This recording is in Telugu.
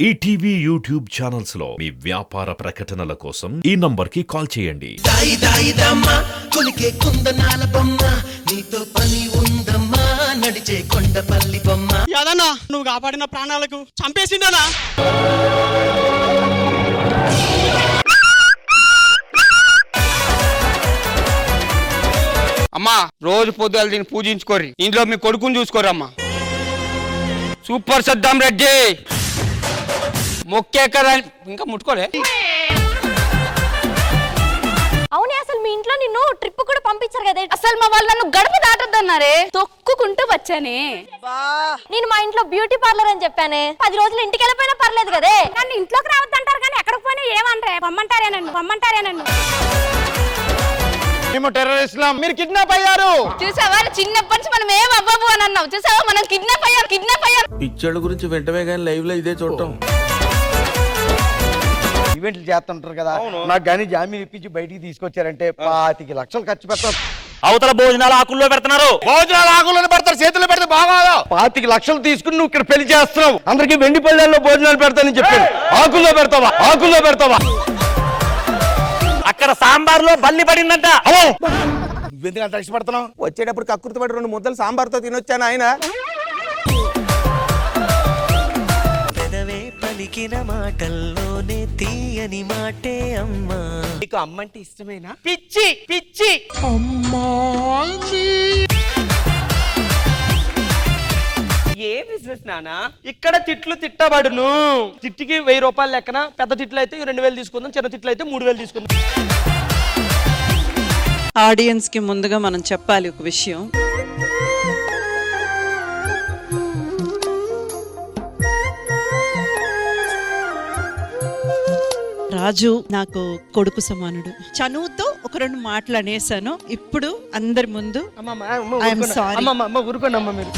ఈటీవీ యూట్యూబ్ ఛానల్స్ లో మీ వ్యాపార ప్రకటనల కోసం ఈ నంబర్కి కాల్ చేయండి. నీతో పని ఉందమ్మా నడిచే కొండపల్లి బొమ్మ. యాదన్నా నువ్వు కాపాడిన ప్రాణాలకు చంపేసిందనా? అమ్మా రోజు పొద్దులు దీన్ని పూజించుకోరి, ఇంట్లో మీ కొడుకుని చూసుకోరమ్మా. సూపర్ సద్దాం రెడ్డి మొక్కే కదా ఇంకా ముట్టుకోలే. అవునే, అసలు మీ ఇంట్లో నిన్ను ట్రిప్ కూడా పంపించారు కదా. అసలు మా వాళ్ళు నన్ను గడప దాటొద్దన్నారే, తొక్కుకుంటూ వచ్చానే. నేను మా ఇంట్లో బ్యూటీ పార్లర్ అని చెప్పానే. 10 రోజులు ఇంటికి వెళ్ళిపోయినా పర్లేదు కదే. నన్ను ఇంట్లోకి రావద్దంటారు కానీ ఎక్కడికి పోయినా ఏమంటారే, పమ్మంటారేనండి. మేము టెర్రరిస్టులం, మీరు కిడ్నాప్ అయ్యారు. చూసావా, చిన్నప్పటి నుంచి మనం ఏం అవ్వబు అని అన్నావు. చూసావా, మనం కిడ్నాప్ అయ్యారు. పిచ్చోళ్ళ గురించి వెంటనే కానీ లైవ్ లో ఇదే చూడటం. ఈవెంట్లు చేస్తుంటారు కదా, నాకు కానీ జామీన్ ఇప్పించి బయటికి తీసుకొచ్చారంటే 25 లక్షలు ఖర్చు పెడతారు. అవతల భోజనాలు ఆకుల్లో పెడుతున్నారు. భోజనాలు ఆకులను పెడతారు, చేతులు పెడితే బాగా. 25 లక్షలు తీసుకుని నువ్వు ఇక్కడ పెళ్లి చేస్తున్నావు. అందరికి వెండి పళ్ళల్లో భోజనాలు పెడతానని చెప్పాను. ఆకుల్లో పెడతావా? అక్కడ సాంబార్ లో బల్లి పడిందంట. నువ్వెందుకు అంత ఇష్టపడుతున్నావు? వచ్చేటప్పుడు కక్కుర్తి పడి 2 ముద్దలు సాంబార్తో తినొచ్చాను ఆయన. పెదవే పలికిన మాటల్లోనే తీయని మాటే అమ్మా. నీకు అమ్మంటే ఇష్టమేనా? పిచ్చి ఏ బిజినెస్ నానా? ఇక్కడ తిట్లు తిట్టబడును. తిట్టికి 1000 రూపాయలు లెక్కన. పెద్ద తిట్లు అయితే 2000 తీసుకుందాం, చిన్న తిట్లు అయితే 3000 తీసుకుందాం. ఆడియన్స్ కి ముందుగా మనం చెప్పాలి ఒక విషయం. రాజు నాకు కొడుకు సమానుడు. చనువుతో ఒక 2 మాటలు అనేసాను. ఇప్పుడు అందరి ముందు ఊరుకోండి అమ్మ మీరు.